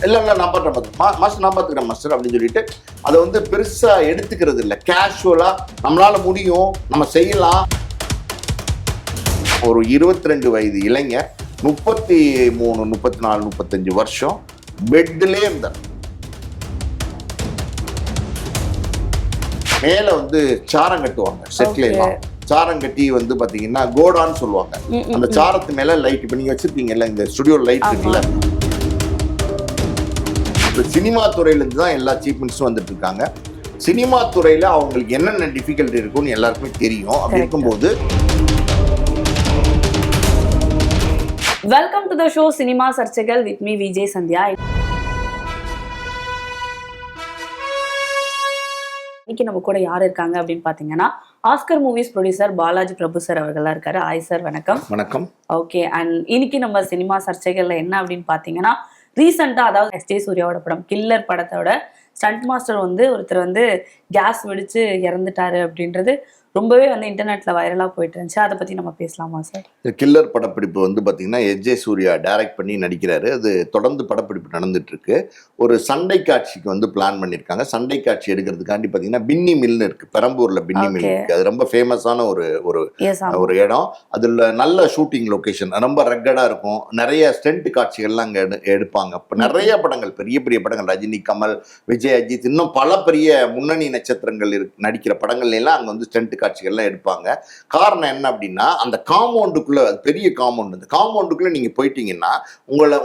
இல்ல நான் பார்த்துக்கிறேன் மாஸ்டர், நான் பார்த்துக்கிறேன் மாஸ்டர் அப்படின்னு சொல்லிட்டு அதை வந்து பெருசா எடுத்துக்கிறது இல்லை. கேஷுவலா நம்மளால முடியும், நம்ம செய்யலாம். ஒரு 22 வயது இளைஞர் 33, 34, 35 வருஷம் பெட்லே இருந்தார். மேல வந்து சாரம் கட்டுவாங்க செட்ல எல்லாம். சாரம் கட்டி வந்து பாத்தீங்கன்னா கோடான்னு சொல்லுவாங்க. அந்த சாரத்து மேல லைட், இப்ப நீங்க வச்சிருக்கீங்கல்ல இந்த ஸ்டுடியோ லைட் இருக்குல்ல, சினிமா துறையில இருந்து தான் எல்லா சீப்மெண்ட்ஸும் வந்துட்டு இருக்காங்க. சினிமா துறையில அவங்களுக்கு என்னென்ன டிஃபிகல்ட்டி இருக்குன்னு எல்லாருக்குமே தெரியும். அப்படி இருக்கும்போது welcome to the show cinema சர்ச்சைகள் வித் மீ விஜய் சந்தியா. இன்னைக்கு நம்ம கூட யார் இருக்காங்க அப்படின்னு பாத்தீங்கன்னா ஆஸ்கர் மூவிஸ் ப்ரொடியூசர் பாலாஜி பிரபு சார் அவர்களா இருக்காரு. ஹாய் சார், வணக்கம். வணக்கம். ஓகே, அண்ட் இன்னைக்கு நம்ம சினிமா சர்ச்சைகள்ல என்ன அப்படின்னு பாத்தீங்கன்னா ரீசெண்டா, அதாவது எஸ்.ஜே. சூர்யாவோட படம் கில்லர் படத்தோட ஸ்டண்ட் மாஸ்டர் வந்து ஒருத்தர் வந்து கேஸ் வெடிச்சு இறந்துட்டாரு அப்படின்றது ரொம்பவே வந்து இன்டர்நெட்ல வைரலா போயிட்டு இருந்துச்சு. அதை பத்தி நம்ம பேசலாமா சார்? கில்லர் படப்பிடிப்பு வந்து பாத்தீங்கன்னா எஸ்.ஜே. சூர்யா டைரக்ட் பண்ணி நடிக்கிறாரு. அது தொடர்ந்து படப்பிடிப்பு நடந்துட்டு இருக்கு. ஒரு சண்டை காட்சிக்கு வந்து பிளான் பண்ணியிருக்காங்க. சண்டை காட்சி எடுக்கிறதுக்காண்டி பாத்தீங்கன்னா பின்னி மில்னு இருக்கு, பெரம்பூர்ல பின்னி மில் இருக்கு. அது ரொம்ப ஃபேமஸான ஒரு இடம். அதுல நல்ல ஷூட்டிங் லொகேஷன், ரொம்ப ரக்கடா இருக்கும். நிறைய ஸ்டென்ட் காட்சிகள்லாம் அங்க எடுப்பாங்க. அப்ப நிறைய படங்கள், பெரிய பெரிய படங்கள், ரஜினி, கமல், விஜய், அஜித், இன்னும் பல பெரிய முன்னணி நட்சத்திரங்கள் நடிக்கிற படங்கள்ல எல்லாம் அங்க வந்து ஸ்டென்ட் காட்சிகள்லாம் எடுப்பாங்க. காரணம் என்ன அப்படின்னா, அந்த காம்பவுண்டுக்குள்ள, பெரிய காம்பவுண்ட், அந்த காம்பவுண்டுக்குள்ள நீங்க போயிட்டீங்கன்னா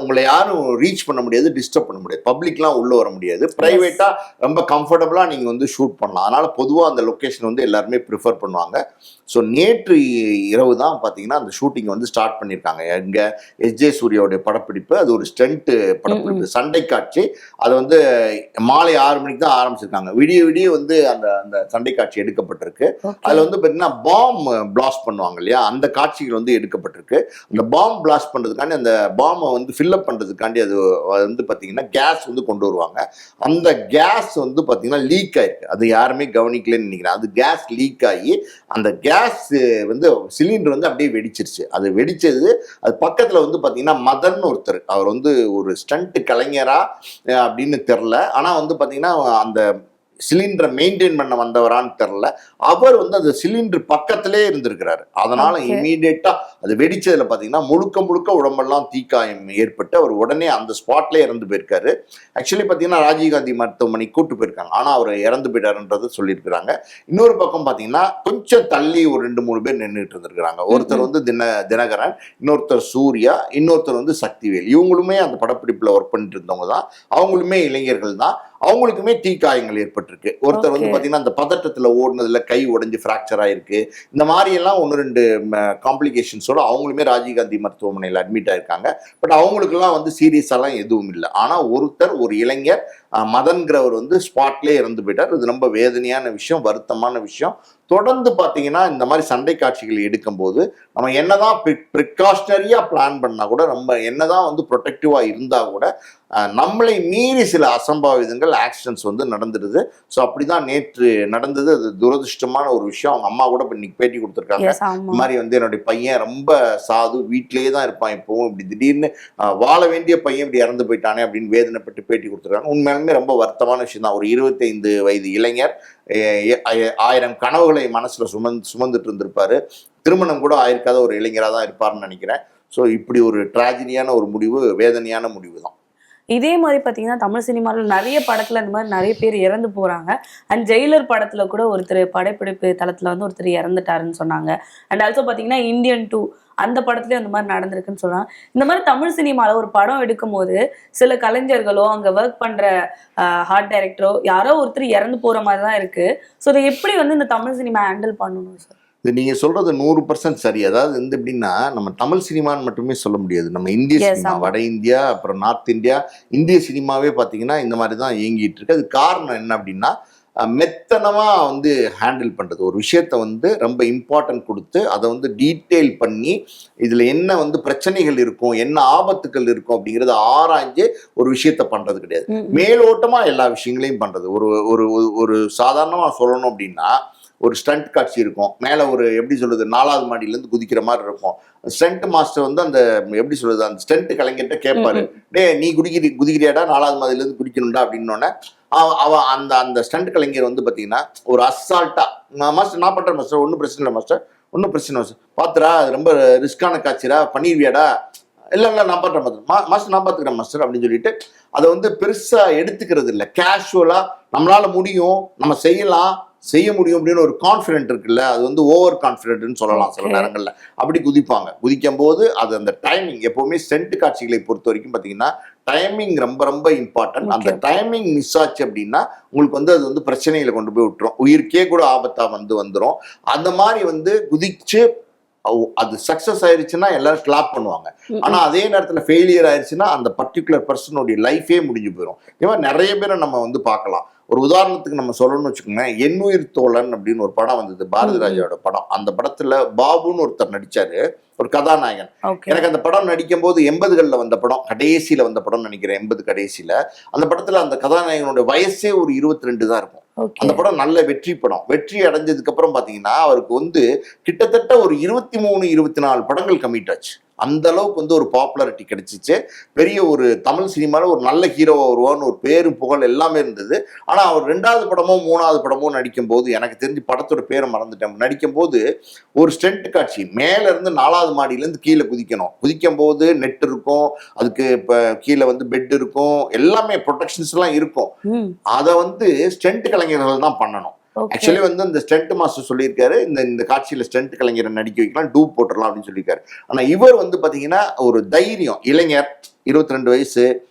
உங்களை யாரும் ரீச் பண்ண முடியாது, டிஸ்டர்ப் பண்ண முடியாது, பப்ளிக்லாம் உள்ள வர முடியாது. பிரைவேட்டா ரொம்ப கம்ஃபர்டபுளா நீங்க வந்து ஷூட் பண்ணலாம். அதனால பொதுவா அந்த லொகேஷன் வந்து எல்லாருமே ப்ரிஃபர் பண்ணுவாங்க. ஸோ நேற்று இரவு தான் பார்த்தீங்கன்னா அந்த ஷூட்டிங் வந்து ஸ்டார்ட் பண்ணியிருக்காங்க. எங்க எஸ்.ஜே. சூர்யாவுடைய படப்பிடிப்பு. அது ஒரு ஸ்டண்ட் படப்பிடிப்பு, சண்டை காட்சி. அது வந்து மாலை 6 மணிக்கு தான் ஆரம்பிச்சிருக்காங்க. விடிய விடிய வந்து அந்த சண்டை காட்சி எடுக்கப்பட்டிருக்கு. அதுல வந்து பாத்தீங்கன்னா பாம் பிளாஸ்ட் பண்ணுவாங்க இல்லையா, அந்த காட்சிகள் வந்து எடுக்கப்பட்டிருக்கு. அந்த பாம் பிளாஸ்ட் பண்றதுக்காண்டி, அந்த பாம்பை வந்து ஃபில்அப் பண்றதுக்காண்டி அது வந்து பாத்தீங்கன்னா கேஸ் வந்து கொண்டு வருவாங்க. அந்த கேஸ் வந்து பாத்தீங்கன்னா லீக் ஆயிருக்கு. அது யாருமே கவனிக்கலன்னு நினைக்கிறேன். அது கேஸ் லீக் ஆகி அந்த கேஸ் வந்து சிலிண்டர் வந்து அப்படியே வெடிச்சிருச்சு. அது வெடிச்சது, அது பக்கத்துல வந்து பாத்தீங்கன்னா மதன் ஒருத்தர், அவர் வந்து ஒரு ஸ்டண்ட் கலைஞரா அப்படின்னு தெரியல. ஆனா வந்து பாத்தீங்கன்னா அந்த சிலிண்டரை மெயின்டைன் பண்ண வந்தவரான்னு தெரியல. அவர் வந்து அந்த சிலிண்டர் பக்கத்திலே இருந்திருக்கிறாரு. அதனால இமீடியட்டா அது வெடிச்சதுல பாத்தீங்கன்னா முழுக்க முழுக்க உடம்பெல்லாம் தீக்காயம் ஏற்பட்டு அவர் உடனே அந்த ஸ்பாட்ல இறந்து போயிருக்காரு. ஆக்சுவலி பாத்தீங்கன்னா ராஜீவ்காந்தி மருத்துவமனை கூட்டு போயிருக்காங்க. ஆனா அவர் இறந்து போயிட்டாருன்றது சொல்லியிருக்கிறாங்க. இன்னொரு பக்கம் பாத்தீங்கன்னா கொஞ்சம் தள்ளி ஒரு 2-3 பேர் நின்றுட்டு இருந்திருக்கிறாங்க. ஒருத்தர் வந்து தினகரன், இன்னொருத்தர் சூர்யா, இன்னொருத்தர் வந்து சக்திவேல். இவங்களுமே அந்த படப்பிடிப்புல ஒர்க் பண்ணிட்டு இருந்தவங்க தான். அவங்களுமே இளைஞர்கள் தான். அவங்களுக்குமே தீக்காயங்கள் ஏற்பட்டிருக்கு. ஒருத்தர் வந்து பாத்தீங்கன்னா அந்த பதட்டத்துல ஓடுனதுல கை உடைஞ்சு பிராக்சர் ஆயிருக்கு. இந்த மாதிரி எல்லாம் 1-2 காம்ப்ளிகேஷன்ஸோட அவங்களுமே ராஜீவ்காந்தி மருத்துவமனையில் அட்மிட் ஆயிருக்காங்க. பட் அவங்களுக்கு எல்லாம் வந்து சீரியஸாலாம் எதுவும் இல்லை. ஆனா ஒரு இளைஞர் மதன்கிறவர் வந்து ஸ்பாட்லேயே இறந்து போயிட்டார். இது ரொம்ப வேதனையான விஷயம், வருத்தமான விஷயம். தொடர்ந்து பார்த்தீங்கன்னா இந்த மாதிரி சண்டை காட்சிகள் எடுக்கும்போது நம்ம என்னதான் ப்ரிகாஷனரியா பிளான் பண்ணா கூட, நம்ம என்னதான் வந்து ப்ரொடெக்டிவா இருந்தா கூட நம்மளை மீறி சில அசம்பாவிதங்கள், ஆக்சிடென்ட்ஸ் வந்து நடந்துடுது. ஸோ அப்படிதான் நேற்று நடந்தது. அது துரதிருஷ்டமான ஒரு விஷயம். அவங்க அம்மா கூட இன்னைக்கு பேட்டி கொடுத்துருக்காங்க. இந்த மாதிரி வந்து என்னுடைய பையன் ரொம்ப சாது, வீட்டிலேயே தான் இருப்பான், இப்பவும் இப்படி திடீர்னு வாழ வேண்டிய பையன் இப்படி இறந்து போயிட்டானே அப்படின்னு வேதனைப்பட்டு பேட்டி கொடுத்துருக்காங்க. உண்மையாலுமே ரொம்ப வருத்தமான விஷயம் தான். ஒரு 25 வயது இளைஞர் 1000 கனவுகளை மனசுல சுமந்துட்டு இருந்திருப்பாரு. திருமணம் கூட ஆயிருக்காத ஒரு இளைஞராக தான் இருப்பாருன்னு நினைக்கிறேன். ஸோ இப்படி ஒரு டிராஜடியான ஒரு முடிவு, வேதனையான முடிவு தான். இதே மாதிரி பார்த்தீங்கன்னா தமிழ் சினிமாவில் நிறைய படத்துல இந்த மாதிரி நிறைய பேர் இறந்து போறாங்க. அண்ட் ஜெயிலர் படத்துல கூட ஒருத்தர் படப்பிடிப்பு தளத்துல வந்து ஒருத்தர் இறந்துட்டாருன்னு சொன்னாங்க. அண்ட் ஆல்சோ பார்த்தீங்கன்னா இந்தியன் 2 அந்த படத்துலேயும் அந்த மாதிரி நடந்திருக்குன்னு சொல்றாங்க. இந்த மாதிரி தமிழ் சினிமாவில் ஒரு படம் எடுக்கும் போது சில கலைஞர்களோ அங்கே ஒர்க் பண்ற ஆர்ட் டைரக்டரோ யாரோ ஒருத்தர் இறந்து போற மாதிரி தான் இருக்கு. ஸோ இதை எப்படி வந்து இந்த தமிழ் சினிமா ஹேண்டில் பண்ணணும் சார்? இது நீங்க சொல்றது 100% சரி. அதாவது வந்து எப்படின்னா, நம்ம தமிழ் சினிமான்னு மட்டுமே சொல்ல முடியாது. நம்ம இந்திய சினிமா, வட இந்தியா, அப்புறம் நார்த் இந்தியா, இந்திய சினிமாவே பார்த்தீங்கன்னா இந்த மாதிரி தான் இயங்கிட்டு இருக்கு. அது காரணம் என்ன அப்படின்னா, மெத்தனமா வந்து ஹேண்டில் பண்றது. ஒரு விஷயத்த வந்து ரொம்ப இம்பார்ட்டன்ட் கொடுத்து அதை வந்து டீட்டெயில் பண்ணி இதுல என்ன வந்து பிரச்சனைகள் இருக்கும், என்ன ஆபத்துக்கள் இருக்கும் அப்படிங்கறத ஆராய்ஞ்சு ஒரு விஷயத்த பண்றது கிடையாது. மேலோட்டமா எல்லா விஷயங்களையும் பண்றது. ஒரு சாதாரணமா சொல்லணும் அப்படின்னா, ஒரு ஸ்டண்ட் காட்சி இருக்கும். மேலே ஒரு எப்படி சொல்றது 4வது மாடியிலேருந்து குதிக்கிற மாதிரி இருக்கும். ஸ்டண்ட் மாஸ்டர் வந்து அந்த எப்படி சொல்றது அந்த ஸ்டண்ட் கலைஞர்கிட்ட கேட்பாரு, டே நீ குதிக்கிறியாடா 4வது மாடியிலேருந்து குதிக்கணும்டா அப்படின்னோடனே அவன் அந்த அந்த ஸ்டண்ட் கலைஞர் வந்து பார்த்தீங்கன்னா ஒரு அசால்ட்டா, மாஸ்டர் நான் பண்ணுறேன் மாஸ்டர், ஒன்றும் பிரச்சனை இல்லை மாஸ்டர், ஒன்றும் பிரச்சனை மாஸ்டர், பார்த்துடா அது ரொம்ப ரிஸ்கான காட்சிடா, பண்ணிடுவியாடா, இல்லை நான் பண்ணுறேன் மாஸ்டர் நான் பார்த்துக்கிறேன் மாஸ்டர் அப்படின்னு சொல்லிட்டு அதை வந்து பெருசாக எடுத்துக்கிறது இல்லை. கேஷுவலாக நம்மளால முடியும், நம்ம செய்ய முடியும் அப்படின்னு ஒரு கான்ஃபிடென்ட் இருக்குல்ல, அது வந்து ஓவர் கான்ஃபிடென்ட்னு சொல்லலாம் சில நேரங்களில். அப்படி குதிக்கும் போது அது அந்த டைமிங் எப்போவுமே ஸ்டண்ட் காட்சிகளை பொறுத்த வரைக்கும் பார்த்தீங்கன்னா டைமிங் ரொம்ப ரொம்ப இம்பார்ட்டன்ட். அந்த டைமிங் மிஸ் ஆச்சு அப்படின்னா உங்களுக்கு வந்து அது வந்து பிரச்சனைகளை கொண்டு போய் விட்டுரும், உயிருக்கே கூட ஆபத்தா வந்துடும். அந்த மாதிரி வந்து குதிச்சு அது சக்சஸ் ஆயிருச்சுன்னா எல்லாரும் கிளாப் பண்ணுவாங்க. ஆனா அதே நேரத்துல ஃபெயிலியர் ஆயிடுச்சுன்னா அந்த பர்டிகுலர் பர்சனுடைய லைஃபே முடிஞ்சு போயிடும். இவன் நிறைய பேரை நம்ம வந்து பார்க்கலாம். ஒரு உதாரணத்துக்கு நம்ம சொல்லணும்னு வச்சுக்கோங்க, எண்ணுயிர் தோழன் அப்படின்னு ஒரு படம் வந்தது, பாரதி ராஜாவோட படம். அந்த படத்துல பாபுன்னு ஒருத்தர் நடிச்சாரு, ஒரு கதாநாயகன். எனக்கு அந்த படம் நடிக்கும் போது 80களில் வந்த படம், கடைசியில வந்த படம் நினைக்கிறேன், 80 கடைசியில. அந்த படத்துல அந்த கதாநாயகனோட வயசே ஒரு 22 தான் இருக்கும். அந்த படம் நல்ல வெற்றி படம். வெற்றி அடைஞ்சதுக்கு அப்புறம் பாத்தீங்கன்னா அவருக்கு வந்து கிட்டத்தட்ட ஒரு 23-24 படங்கள் கமிட் ஆச்சு. அந்த அளவுக்கு வந்து ஒரு பாப்புலாரிட்டி கிடைச்சிச்சு. பெரிய ஒரு தமிழ் சினிமாவில் ஒரு நல்ல ஹீரோவா வருவான்னு ஒரு பேரு புகழ் எல்லாமே இருந்தது. ஆனா அவர் 2வது படமோ 3வது படமோ நடிக்கும் போது, எனக்கு தெரிஞ்சு படத்தோட பேரை மறந்துட்டேன், நடிக்கும் போது ஒரு ஸ்டெண்ட் காட்சி மேல இருந்து 4வது மாடியிலேருந்து கீழே குதிக்கும் போது நெட் இருக்கும், அதுக்கு இப்ப கீழே வந்து பெட் இருக்கும், எல்லாமே ப்ரொடெக்ஷன்ஸ் எல்லாம் இருக்கும். அதை வந்து ஸ்டெண்ட் கலைஞர்கள் தான் பண்ணணும். ஆக்சுவலி வந்து இந்த ஸ்டண்ட் மாஸ்டர் சொல்லியிருக்காரு, இந்த காட்சியில ஸ்டண்ட் கலைஞரை நடிக்க வைக்கலாம், டூப் போட்டுடலாம் அப்படின்னு சொல்லியிருக்காரு. ஆனா இவர் வந்து பாத்தீங்கன்னா ஒரு தைரியம், இளைஞர், 22 வயசு,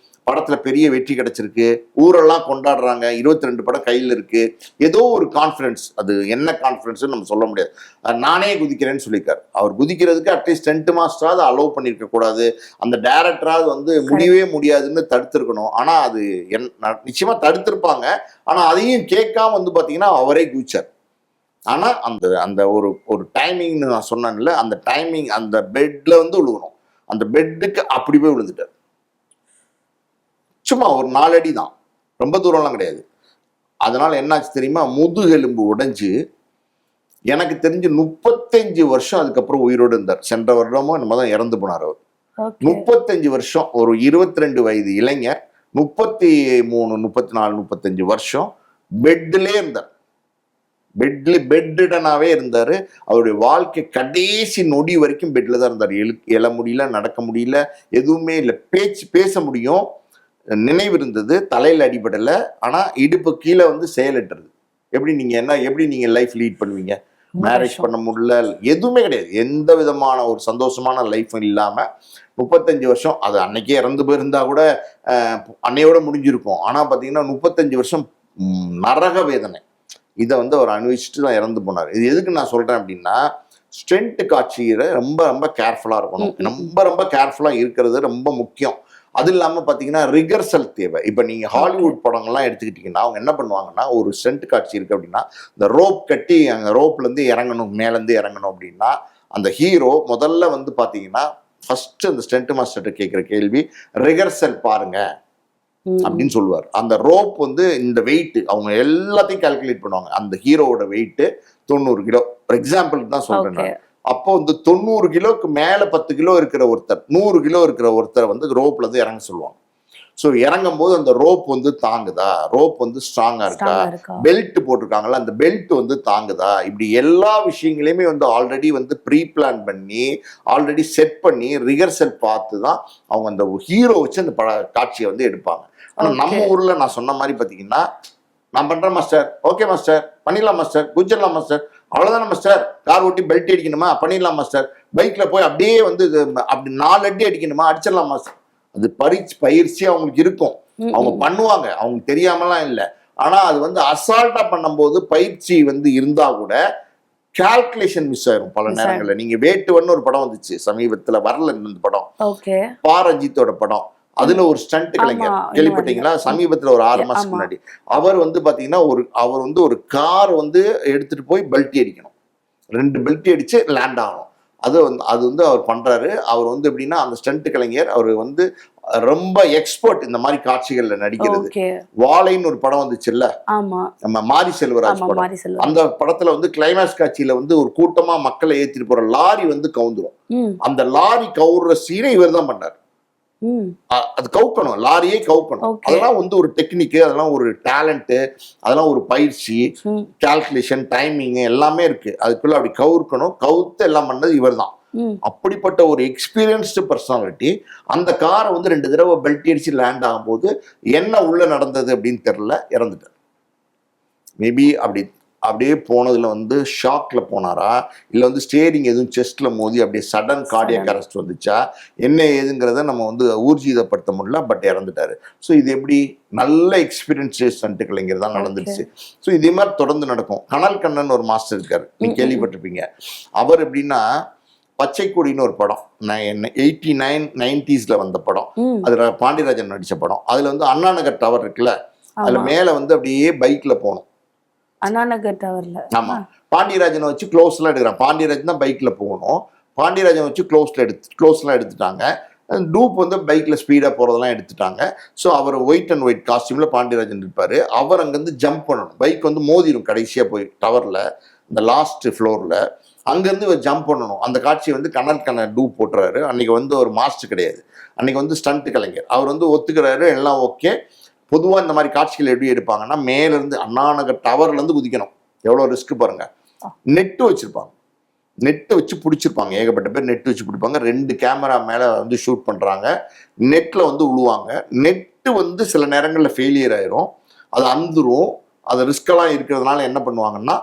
படத்துல பெரிய வெற்றி கிடைச்சிருக்கு, ஊரெல்லாம் கொண்டாடுறாங்க, 22 படம் கையில் இருக்கு, ஏதோ ஒரு கான்ஃபிடன்ஸ். அது என்ன கான்ஃபிடன்ஸ் நம்ம சொல்ல முடியாது. நானே குதிக்கிறேன்னு சொல்லியிருக்காரு. அவர் குதிக்கிறதுக்கு அட்லீஸ்ட் ஸ்டண்ட் மாஸ்டராவது அலோவ் பண்ணிருக்க கூடாது, அந்த டைரக்டராவது வந்து முடியவே முடியாதுன்னு தடுத்திருக்கணும். ஆனா அது நிச்சயமா தடுத்திருப்பாங்க. ஆனா அதையும் கேட்காம வந்து பாத்தீங்கன்னா அவரே குதிச்சார். ஆனா அந்த அந்த ஒரு டைமிங்னு நான் சொன்னேன்ல, அந்த டைமிங் அந்த பெட்ல வந்து விழுகணும், அந்த பெட்டுக்கு அப்படி போய் விழுந்துட்டார். சும்மா ஒரு 4 அடி தான், ரொம்ப தூரம்லாம் கிடையாது. அதனால என்னாச்சு தெரியுமா, முதுகெலும்பு உடைஞ்சு எனக்கு தெரிஞ்சு 35 வருஷம் அதுக்கப்புறம் உயிரோடு இருந்தார். சென்ற வருடமோ நம்ம தான் இறந்து போனார் அவர். 35 வருஷம் ஒரு 22 வயது இளைஞர் 33, 34, 35 வருஷம் பெட்லே இருந்தார். பெட்டனாவே இருந்தாரு. அவருடைய வாழ்க்கை கடைசி நொடி வரைக்கும் பெட்ல தான் இருந்தார். எழ முடியல, நடக்க முடியல, எதுவுமே இல்லை. பேச முடியும், நினைவு இருந்தது, தலையில அடிபடலை, ஆனா இடுப்பு கீழே வந்து செயலற்றது. எப்படி நீங்க லைஃப் லீட் பண்ணுவீங்க? மேரேஜ் பண்ண முடியல, எதுவுமே கிடையாது, எந்த விதமான ஒரு சந்தோஷமான லைஃப்பும் இல்லாம 35 வருஷம். அது அன்னைக்கே இறந்து போயிருந்தா கூட அன்னையோட முடிஞ்சிருக்கும். ஆனா பாத்தீங்கன்னா 35 வருஷம் நரக வேதனை, இதை வந்து அவர் அனுபவிச்சுட்டு தான் இறந்து போனார். இது எதுக்கு நான் சொல்றேன் அப்படின்னா, ஸ்டெண்ட் காட்சியில ரொம்ப ரொம்ப கேர்ஃபுல்லா இருக்கணும். ரொம்ப கேர்ஃபுல்லா இருக்கிறது ரொம்ப முக்கியம். அது இல்லாமல் பார்த்தீங்கன்னா ரிகர்சல் தேவை. இப்போ நீங்கள் ஹாலிவுட் படங்கள்லாம் எடுத்துக்கிட்டிங்கன்னா அவங்க என்ன பண்ணுவாங்கன்னா, ஒரு ஸ்டண்ட் காட்சி இருக்குது அப்படின்னா இந்த ரோப் கட்டி அங்கே ரோப்லேருந்து இறங்கணும், மேலேருந்து இறங்கணும் அப்படின்னா அந்த ஹீரோ முதல்ல வந்து பார்த்தீங்கன்னா ஃபர்ஸ்ட் அந்த ஸ்டண்ட் மாஸ்டர்கிட்ட கேட்குற கேள்வி, ரிகர்சல் பாருங்க அப்படின்னு சொல்லுவார். அந்த ரோப் வந்து இந்த வெயிட் அவங்க எல்லாத்தையும் கால்குலேட் பண்ணுவாங்க. அந்த ஹீரோவோட வெயிட் 90 கிலோ, ஒரு எக்ஸாம்பிளுக்கு தான் சொல்றேன். அப்போ வந்து 90 கிலோக்கு மேல 10 கிலோ இருக்கிற ஒருத்தர், 100 கிலோ இருக்கிற ஒருத்தர் வந்து ரோப்ல இருந்து இறங்க சொல்லுவாங்க. ஸோ இறங்கும் போது அந்த ரோப் வந்து தாங்குதா, ரோப் வந்து ஸ்ட்ராங்கா இருக்கா, பெல்ட் போட்டிருக்காங்களா, அந்த பெல்ட் வந்து தாங்குதா, இப்படி எல்லா விஷயங்களையுமே வந்து ஆல்ரெடி வந்து ப்ரீ பிளான் பண்ணி ஆல்ரெடி செட் பண்ணி ரிகர்சல் பார்த்து தான் அவங்க அந்த ஹீரோ வச்சு அந்த காட்சியை வந்து எடுப்பாங்க. ஆனா நம்ம ஊர்ல நான் சொன்ன மாதிரி பாத்தீங்கன்னா, நான் பண்றேன் மாஸ்டர், ஓகே மாஸ்டர், பண்ணிடலாம் மாஸ்டர், குஜர்லாம் மாஸ்டர், அவ்வளவுதான் மாஸ்டர், கார் ஓட்டி பெல்ட் அடிக்கணுமா, பண்ணிடலாம் மாஸ்டர், பைக்ல போய் அப்படியே வந்து அப்படி 4 அடி அடிக்கணுமா, அடிச்சிடலாம் மாஸ்டர். அது பயிற்சி அவங்களுக்கு இருக்கும், அவங்க பண்ணுவாங்க, அவங்க தெரியாமலாம் இல்லை. ஆனா அது வந்து அசால்ட்டா பண்ணும்போது பயிற்சி வந்து இருந்தா கூட கால்குலேஷன் மிஸ் ஆயிரும் பல நேரங்கள்ல. நீங்க வேட்டுவன்னு ஒரு படம் வந்துச்சு சமீபத்துல, வரல இந்த படம், பாரஞ்சித்தோட படம். அதுல ஒரு ஸ்டண்ட் கலைஞர் கேள்விப்பட்டீங்களா? சமீபத்துல ஒரு 6 மாசத்துக்கு முன்னாடி அவர் வந்து பாத்தீங்கன்னா அவர் வந்து ஒரு கார் வந்து எடுத்துட்டு போய் பெல்ட் அடிக்கணும், 2 பெல்ட் அடிச்சு லேண்ட் ஆகணும். அது வந்து அவர் பண்றாரு. அவர் வந்து எப்படின்னா அந்த ஸ்டண்ட் கலைஞர் அவர் வந்து ரொம்ப எக்ஸ்பர்ட் இந்த மாதிரி காட்சிகள்ல நடிக்கிறது. ஓகே. வாழைன்னு ஒரு படம் வந்துச்சுல்ல, ஆமா நம்ம மாரி செல்வராஜ் ஆமா படம். மாரி செல்வம். அந்த படத்துல வந்து கிளைமேக்ஸ் காட்சியில வந்து ஒரு கூட்டமா மக்களை ஏத்திட்டு போற லாரி வந்து கவுந்துரும். ம் அந்த லாரி கவுற சீனை இவர் தான் பண்ணார். ம் அது கவுக்கணும், லாரியே கவுக்கணும். ஓகே. அதெல்லாம் வந்து ஒரு டெக்னிக், அதெல்லாம் ஒரு டேலண்ட், அதெல்லாம் ஒரு பயிற்சி, ம் கால்குலேஷன், டைமிங் எல்லாமே இருக்கு. அதுக்குள்ள அப்படி கவுக்கணும், கவுத்து எல்லாம் பண்ணது இவர் தான். ம் அப்படிப்பட்ட ஒரு எக்ஸ்பீரியன்ஸ்டு பர்சனாலிட்டி அந்த காரை வந்து 2 தடவை பெல்ட் அடிச்சு லேண்ட் ஆகும்போது என்ன உள்ள நடந்தது அப்படின்னு தெரியல, இறந்துட்டார். மேபி அப்படியே போனதுல வந்து ஷாக்ல போனாரா, இல்ல வந்து ஸ்டேரிங் எதுவும் செஸ்ட்ல மோதி அப்படியே சடன் கார்டியக் அரெஸ்ட் வந்துச்சா, என்ன ஏதுங்கிறத நம்ம வந்து ஊர்ஜிதப்படுத்த முடியல. பட் இறந்துட்டாரு. ஸோ இது எப்படி நல்ல எக்ஸ்பீரியன்ஸ் ஸ்டண்ட் கலைஞர் தான் நடந்துருச்சு. ஸோ இதே மாதிரி தொடர்ந்து நடக்கும். கனல் கண்ணன் ஒரு மாஸ்டர் இருக்காரு, நீங்க கேள்விப்பட்டிருப்பீங்க. அவர் எப்படின்னா பச்சை கொடின்னு ஒரு படம் 89 90s வந்த படம். அதுல பாண்டியராஜன் நடிச்ச படம். அதுல வந்து அண்ணா நகர் டவர் இருக்குல்ல, அதுல மேல வந்து அப்படியே பைக்ல போகணும். அண்ணா நகர் டவர்ல. ஆமா, பாண்டியராஜனை வச்சு க்ளோஸ்லாம் எடுக்கிறான். பாண்டியராஜன் தான் பைக்ல போகணும். பாண்டியராஜன் வச்சு க்ளோஸ்லாம் எடுத்துட்டாங்க. டூப் வந்து பைக்ல ஸ்பீடா போறதெல்லாம் எடுத்துட்டாங்க. ஸோ அவர் ஒயிட் அண்ட் ஒயிட் காஸ்டியூம்ல பாண்டியராஜன் இருப்பாரு. அவர் அங்கிருந்து ஜம்ப் பண்ணணும். பைக் வந்து மோதிரும் கடைசியா போய் டவர்ல, இந்த லாஸ்ட் ஃப்ளோர்ல. அங்கேருந்து இவர் ஜம்ப் பண்ணணும். அந்த காட்சியை வந்து கனல் டூப் போட்டுறாரு. அன்னைக்கு வந்து ஒரு மாஸ்டர் கிடையாது, அன்னைக்கு வந்து ஸ்டண்ட் கலைஞர். அவர் வந்து ஒத்துக்கிறாரு, எல்லாம் ஓகே. பொதுவாக இந்த மாதிரி காட்சிகள் எப்படி எடுப்பாங்கன்னா, மேலேருந்து அண்ணா நகர் டவர்லேருந்து குதிக்கணும். எவ்வளோ ரிஸ்க் பாருங்க. நெட்டு வச்சிருப்பாங்க, நெட்டு வச்சு பிடிச்சிருப்பாங்க. ஏகப்பட்ட பேர் நெட்டு வச்சு பிடிப்பாங்க. 2 கேமரா மேலே வந்து ஷூட் பண்ணுறாங்க. நெட்டில் வந்து விழுவாங்க. நெட்டு வந்து சில நேரங்களில் ஃபெயிலியர் ஆயிரும், அது அந்துரும். அது ரிஸ்கெல்லாம் இருக்கிறதுனால என்ன பண்ணுவாங்கன்னா,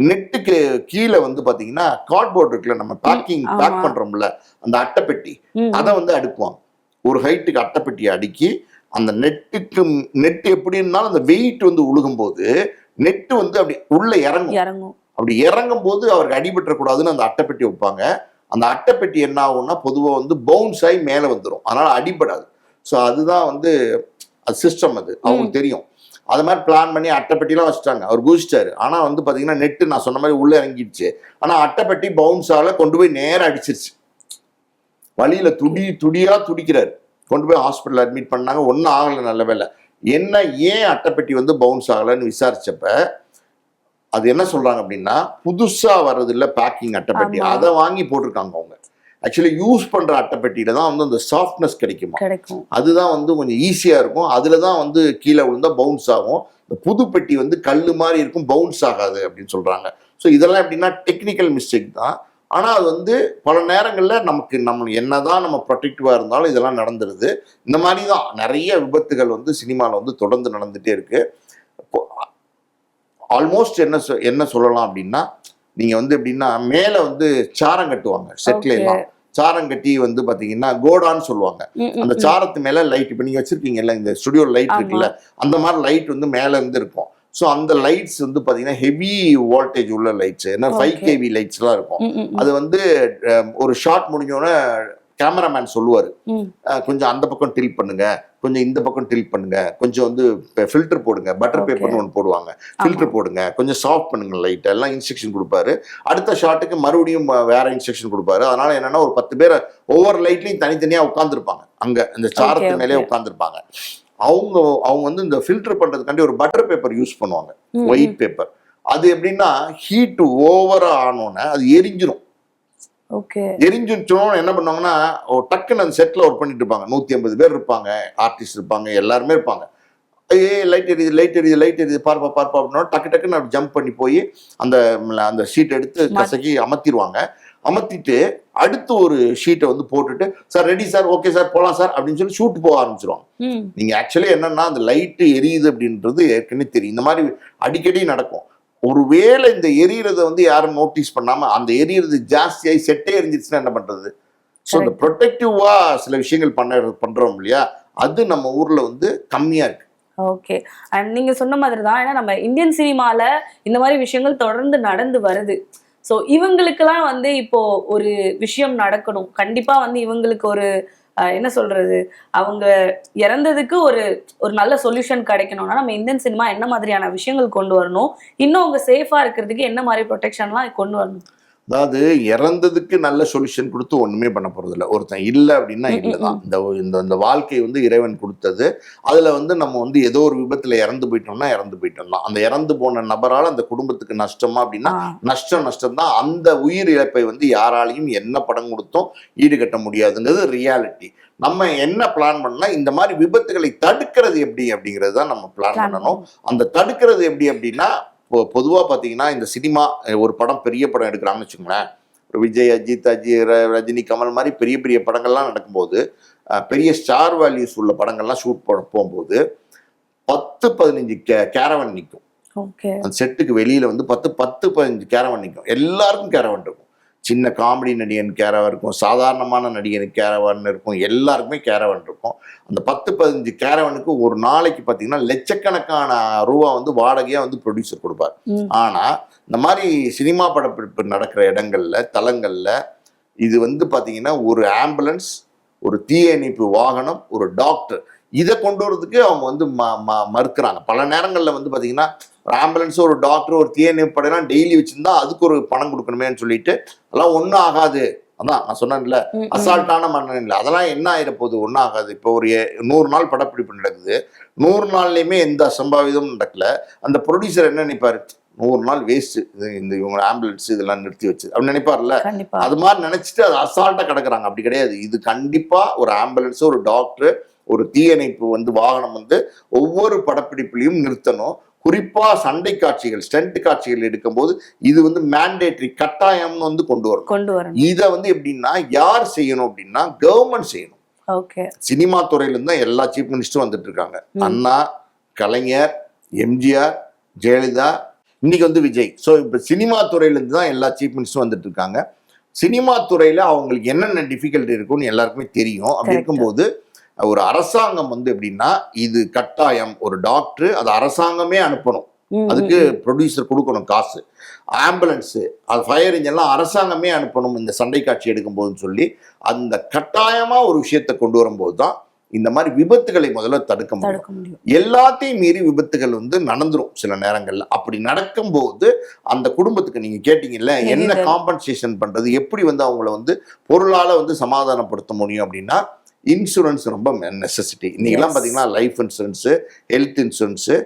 நெட்டுக்கு கீழே வந்து பாத்தீங்கன்னா கார்ட்போர்ட் இருக்குல்ல, நம்ம பேக் பண்றோம்ல, அந்த அட்டைப்பெட்டி, அதை வந்து அடுக்குவாங்க. ஒரு ஹைட்டுக்கு அட்டைப்பெட்டியை அடுக்கி அந்த நெட் எப்படி இருந்தாலும் அந்த வெயிட் வந்து உழுகும் போது நெட்டு வந்து அப்படி உள்ள இறங்கும். அப்படி இறங்கும் போது அவருக்கு அடிபற்றக்கூடாதுன்னு அந்த அட்டைப்பெட்டி வைப்பாங்க. அந்த அட்டைப்பெட்டி என்ன ஆகும்னா பொதுவாக வந்து பவுன்ஸ் ஆகி மேலே வந்துடும், அதனால அடிபடாது. ஸோ அதுதான் வந்து அது சிஸ்டம், அது அவங்களுக்கு தெரியும். அது மாதிரி பிளான் பண்ணி அட்டைப்பெட்டிலாம் வச்சுட்டாங்க. அவர் குதிச்சிட்டாரு. ஆனால் வந்து பார்த்தீங்கன்னா நெட்டு நான் சொன்ன மாதிரி உள்ளே இறங்கிடுச்சு. ஆனால் அட்டைப்பெட்டி பவுன்ஸால கொண்டு போய் நேராக அடிச்சிருச்சு. வழியில துடியா துடிக்கிறாரு. கொண்டு போய் ஹாஸ்பிட்டல் அட்மிட் பண்ணாங்க. ஒன்றும் ஆகலை, நல்ல வேலை. என்ன ஏன் அட்டைப்பெட்டி வந்து பவுன்ஸ் ஆகலைன்னு விசாரிச்சப்ப அது என்ன சொல்றாங்க அப்படின்னா, புதுசா வர்றது இல்லை பேக்கிங் அட்டைப்பெட்டி, அதை வாங்கி போட்டிருக்காங்க அவங்க. ஆக்சுவலி யூஸ் பண்ற அட்டைப்பெட்டியில தான் வந்து அந்த சாஃப்ட்னஸ் கிடைக்கும். அதுதான் வந்து கொஞ்சம் ஈஸியா இருக்கும். அதுல தான் வந்து கீழே விழுந்தா பவுன்ஸ் ஆகும். இந்த புது பெட்டி வந்து கல்லு மாதிரி இருக்கும், பவுன்ஸ் ஆகாது அப்படின்னு சொல்றாங்க. ஸோ இதெல்லாம் எப்படின்னா டெக்னிக்கல் மிஸ்டேக் தான். ஆனா அது வந்து பல நேரங்கள்ல நம்ம என்னதான் நம்ம ப்ரொடெக்டிவா இருந்தாலும் இதெல்லாம் நடந்துருது. இந்த மாதிரி தான் நிறைய விபத்துகள் வந்து சினிமாவில் வந்து தொடர்ந்து நடந்துட்டே இருக்கு. ஆல்மோஸ்ட் என்ன சொல்லலாம் அப்படின்னா, நீங்க வந்து எப்படின்னா மேல வந்து சாரம் கட்டுவாங்க செட்ல எல்லாம். சாரம் கட்டி வந்து பாத்தீங்கன்னா கோடான்னு சொல்லுவாங்க. அந்த சாரத்து மேல லைட், இப்ப நீங்க வச்சிருக்கீங்கல்ல இந்த ஸ்டுடியோ லைட் இருக்குல்ல, அந்த மாதிரி லைட் வந்து மேல இருந்து இருக்கும். ஸோ அந்த லைட்ஸ் வந்து பாத்தீங்கன்னா ஹெவி வோல்டேஜ் உள்ள லைட்ஸ், ஏன்னா 5 kV லைட்ஸ் எல்லாம் இருக்கும். அது வந்து ஒரு ஷாட் முடிஞ்சோடனே கேமராமேன் சொல்லுவாரு, கொஞ்சம் அந்த பக்கம் டில்ட் பண்ணுங்க, கொஞ்சம் இந்த பக்கம் டில்ட் பண்ணுங்க, கொஞ்சம் வந்து ஃபில்டர் போடுங்க, பட்டர் பேப்பர்னு ஒன்று போடுவாங்க, ஃபில்டர் போடுங்க, கொஞ்சம் சாஃப்ட் பண்ணுங்க லைட், எல்லாம் இன்ஸ்ட்ரக்ஷன் கொடுப்பாரு. அடுத்த ஷாட்டுக்கு மறுபடியும் வேற இன்ஸ்ட்ரக்ஷன் கொடுப்பாரு. அதனால என்னன்னா ஒரு 10 பேர் ஒவ்வொரு லைட்லையும் தனித்தனியா உட்காந்துருப்பாங்க. அங்க இந்த சாரத்து மேலே உட்காந்துருப்பாங்க. அவங்க வந்து இந்த ஃபில்டர் பண்றதுக்காண்டி ஒரு பட்டர் பேப்பர் யூஸ் பண்ணுவாங்க, ஒயிட் பேப்பர். அது எப்படின்னா ஹீட் ஓவரா ஆனோன்னு அது எரிஞ்சிடும். எரிஞ்சுச்சோன்னு என்ன பண்ணுவாங்கன்னா டக்குன்னு அந்த செட்ல ஒர்க் பண்ணிட்டு இருப்பாங்க. 150 பேர் இருப்பாங்க, ஆர்டிஸ்ட் இருப்பாங்க, எல்லாருமே இருப்பாங்க. லைட் எரியுது பார்ப்பா அப்படின்னா டக்குன்னு அப்படி ஜம்ப் பண்ணி போய் அந்த ஷீட் எடுத்து கசக்கி அமர்த்திடுவாங்க. அமர்த்திட்டு அடுத்து ஒரு ஷீட்டை வந்து போட்டுட்டு, sir ready sir, okay sir போகலாம் சார் அப்படின்னு சொல்லி ஷூட் போக ஆரம்பிச்சிருவாங்க. நீங்க ஆக்சுவலி என்னன்னா அந்த லைட்டு எரியுது அப்படின்றது ஏற்கனவே தெரியும். இந்த மாதிரி அடிக்கடி நடக்கும். ஒருவேளை இந்த எரியறதை வந்து யாரும் நோட்டீஸ் பண்ணாம அந்த எரியறது ஜாஸ்தியாகி செட்டே எரிஞ்சிருச்சுன்னா என்ன பண்றது? ஸோ இந்த ப்ரொடெக்டிவா சில விஷயங்கள் பண்றோம் இல்லையா, அது நம்ம ஊர்ல வந்து கம்மியா இருக்கு. ஓகே, அண்ட் நீங்க சொன்ன மாதிரி தான். ஏன்னா நம்ம இந்தியன் சினிமால இந்த மாதிரி விஷயங்கள் தொடர்ந்து நடந்து வருது. ஸோ இவங்களுக்கெல்லாம் வந்து இப்போ ஒரு விஷயம் நடக்கணும், கண்டிப்பா வந்து இவங்களுக்கு ஒரு என்ன சொல்றது, அவங்க இறந்ததுக்கு ஒரு நல்ல சொல்யூஷன் கிடைக்கணும்னா நம்ம இந்தியன் சினிமா என்ன மாதிரியான விஷயங்கள் கொண்டு வரணும், இன்னும் அவங்க சேஃபா இருக்கிறதுக்கு என்ன மாதிரி ப்ரொடெக்ஷன்லாம் கொண்டு வரணும்? அதாவது இறந்ததுக்கு நல்ல சொல்யூஷன் கொடுத்து ஒண்ணுமே பண்ண போறது இல்ல. ஒருத்தன் இல்ல அப்படின்னா இல்லதான். இந்த இந்த இந்த வாழ்க்கை வந்து இறைவன் கொடுத்தது. அதுல வந்து நம்ம வந்து ஏதோ ஒரு விபத்துல இறந்து போயிட்டோம்னா இறந்து போயிட்டோம் தான். அந்த இறந்து போன நபரால அந்த குடும்பத்துக்கு நஷ்டமா அப்படின்னா நஷ்டம் தான். அந்த உயிர் இழப்பை வந்து யாராலையும் என்ன படம் கொடுத்தும் ஈடுகட்ட முடியாதுங்கிறது ரியாலிட்டி. நம்ம என்ன பிளான் பண்ணா இந்த மாதிரி விபத்துகளை தடுக்கிறது எப்படி அப்படிங்கிறது தான் நம்ம பிளான் பண்ணணும். அந்த தடுக்கிறது எப்படி அப்படின்னா பொதுவா பாத்தீங்கன்னா இந்த சினிமா ஒரு படம் பெரிய படம் எடுக்கிறாங்கன்னு வச்சுக்கோங்களேன். விஜய், அஜித், ரஜினி, கமல் மாதிரி பெரிய பெரிய படங்கள்லாம் நடக்கும்போது பெரிய ஸ்டார் வேல்யூஸ் உள்ள படங்கள்லாம் ஷூட் பண்ண போகும்போது 10-15 கேரவன் நிற்கும். அந்த செட்டுக்கு வெளியில வந்து 10-15 கேரவன் நிற்கும். எல்லாருக்கும் கேரவன் இருக்கும். சின்ன காமெடி நடிகன் கேரவன் இருக்கும், சாதாரணமான நடிகனுக்கு கேரவன் இருக்கும், எல்லாருக்குமே கேரவன் இருக்கும். அந்த 10-15 கேரவனுக்கு ஒரு நாளைக்கு பார்த்தீங்கன்னா லட்சக்கணக்கான ரூபா வந்து வாடகையா வந்து ப்ரொடியூசர் கொடுப்பார். ஆனா இந்த மாதிரி சினிமா படப்பிடிப்பு நடக்கிற இடங்கள்ல தளங்கள்ல இது வந்து பார்த்தீங்கன்னா ஒரு ஆம்புலன்ஸ், ஒரு தீயணைப்பு வாகனம், ஒரு டாக்டர் இதை கொண்டு வரதுக்கு அவங்க வந்து மறுக்கிறாங்க. பல நேரங்களில் வந்து பார்த்தீங்கன்னா ஆம்புலன்ஸ், ஒரு டாக்டர், ஒரு தீயணைப்பு படையெல்லாம் டெய்லி வச்சிருந்தா அதுக்கு ஒரு பணம் கொடுக்கணுமேன்னு சொல்லிட்டு அதெல்லாம் ஒன்றும் ஆகாது. அதான் நான் சொன்னேன்ல, அசால்ட்டான மன்னன் அதெல்லாம் என்ன ஆயிட போகுது, ஒன்றும் ஆகாது. இப்போ ஒரு 100 நாள் படப்பிடிப்பு நடக்குது, 100 நாள்லையுமே எந்த அசம்பாவிதமும் நடக்கல. அந்த ப்ரொடியூசர் என்ன நினைப்பாரு, 100 நாள் வேஸ்ட் இந்த இவங்க ஆம்புலன்ஸ் இதெல்லாம் நிறுத்தி வச்சு அப்படின்னு நினைப்பார்ல. அது மாதிரி நினைச்சிட்டு அது அசால்ட்டா கிடக்குறாங்க. அப்படி கிடையாது. இது கண்டிப்பா ஒரு ஆம்புலன்ஸ், ஒரு டாக்டர், ஒரு தீயணைப்பு வந்து வாகனம் வந்து ஒவ்வொரு படப்பிடிப்புலையும் நிறுத்தணும். குறிப்பா சண்டை காட்சிகள், ஸ்டண்ட் காட்சிகள் எடுக்கும்போது இது வந்து மேண்டேட்டரி, கட்டாயம்னு வந்து கொண்டு வரணும். இதை வந்து எப்படின்னா யார் செய்யணும் அப்படின்னா கவர்மெண்ட் செய்யணும். சினிமா துறையில இருந்து தான் எல்லா சீஃப் மினிஸ்டரும் வந்துட்டு இருக்காங்க. அண்ணா, கலைஞர், எம்ஜிஆர், ஜெயலலிதா, இன்னைக்கு வந்து விஜய். ஸோ இப்போ சினிமா துறையில இருந்து தான் எல்லா சீஃப் மினிஸ்டரும் வந்துட்டு இருக்காங்க. சினிமா துறையில அவங்களுக்கு என்னென்ன டிஃபிகல்ட்டி இருக்குன்னு எல்லாருக்குமே தெரியும். அப்படி இருக்கும்போது ஒரு அரசாங்கம் வந்து எப்படின்னா இது கட்டாயம், ஒரு டாக்டர் அது அரசாங்கமே அனுப்பணும், அதுக்கு ப்ரொடியூசர் கொடுக்கணும் காசு. ஆம்புலன்ஸு, அது ஃபயர் இன்ஜின்லாம் அரசாங்கமே அனுப்பணும் இந்த சண்டை காட்சி எடுக்கும் போதுன்னு சொல்லி அந்த கட்டாயமா ஒரு விஷயத்தை கொண்டு வரும்போது தான் இந்த மாதிரி விபத்துகளை முதல்ல தடுக்க முடியும். எல்லாத்தையும் மீறி விபத்துகள் வந்து நடந்துரும் சில நேரங்கள்ல. அப்படி நடக்கும்போது அந்த குடும்பத்துக்கு நீங்க கேட்டீங்கல்ல என்ன காம்பன்சேஷன் பண்றது, எப்படி வந்து அவங்கள வந்து பொருளால வந்து சமாதானப்படுத்த முடியும் அப்படின்னா இன்சூரன்ஸ் ரொம்ப நெசசிட்டி. இன்னைக்கெல்லாம் பார்த்தீங்கன்னா life insurance, health insurance,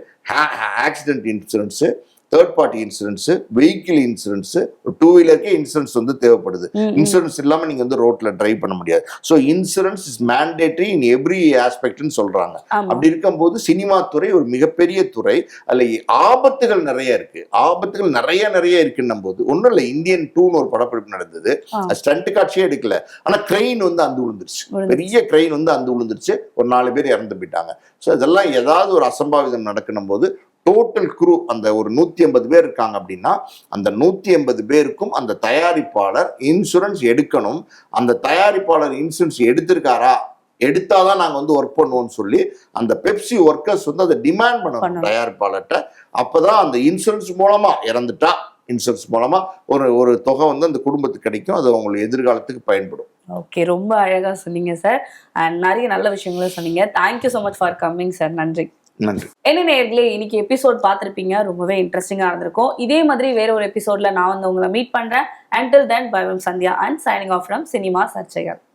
accident insurance, third party insurance, vehicle insurance, ஒரு 2 வீலருக்கே இன்சூரன்ஸ் வந்து தேவைப்படுது. இன்சூரன்ஸ் இல்லாமல் நீங்கள் வந்து ரோட்டில் டிரைவ் பண்ண முடியாது. So insurance is mandatory in every ஆஸ்பெக்ட்னு சொல்கிறாங்க. அப்படி இருக்கும்போது சினிமா துறை ஒரு மிகப்பெரிய துறை. அதில் ஆபத்துகள் நிறைய இருக்கு. ஆபத்துகள் நிறைய இருக்குன்னும் போது ஒன்றும் இல்லை. இந்தியன் 2ன்னு ஒரு படப்பிடிப்பு நடந்தது. ஸ்டண்ட் காட்சியே எடுக்கல, ஆனால் கிரெயின் வந்து அந்து விழுந்துருச்சு. பெரிய கிரெயின் வந்து அந்து விழுந்துருச்சு. ஒரு 4 பேர் இறந்து போயிட்டாங்க. ஸோ இதெல்லாம் ஏதாவது ஒரு அசம்பாவிதம் நடக்கணும் போது டோட்டல் குரூ அந்த ஒரு 150 பேர் இருக்காங்க அப்படின்னா அந்த 150 பேருக்கும் அந்த தயாரிப்பாளர் இன்சூரன்ஸ் எடுக்கணும். அந்த தயாரிப்பாளர் இன்சூரன்ஸ் எடுத்திருக்காரா, எடுத்தாதான் நாங்கள் வந்து ஒர்க் பண்ணுவோம்னு சொல்லி அந்த பெப்சி ஒர்க்கர்ஸ் வந்து அதை டிமாண்ட் பண்ணணும் தயாரிப்பாளர்கிட்ட. அப்போதான் அந்த இன்சூரன்ஸ் மூலமா இறந்துட்டா இன்சூரன்ஸ் மூலமா ஒரு தொகை வந்து அந்த குடும்பத்துக்கு கிடைக்கும். அது அவங்களுக்கு எதிர்காலத்துக்கு பயன்படும். ஓகே, ரொம்ப அழகா சொன்னீங்க சார். அண்ட் நிறைய நல்ல விஷயங்களும் சொன்னீங்க. Thank you so much for coming sir. நன்றி. என்ன நேயர்களே, இன்னைக்கு எபிசோட் பார்த்திருப்பீங்க, ரொம்பவே இன்ட்ரெஸ்டிங்கா இருந்திருக்கும். இதே மாதிரி வேற ஒரு எபிசோட்ல நான் வந்து உங்களை மீட் பண்றேன். Until then, bye from Sandhya and signing off from Cinema Sarchaigal.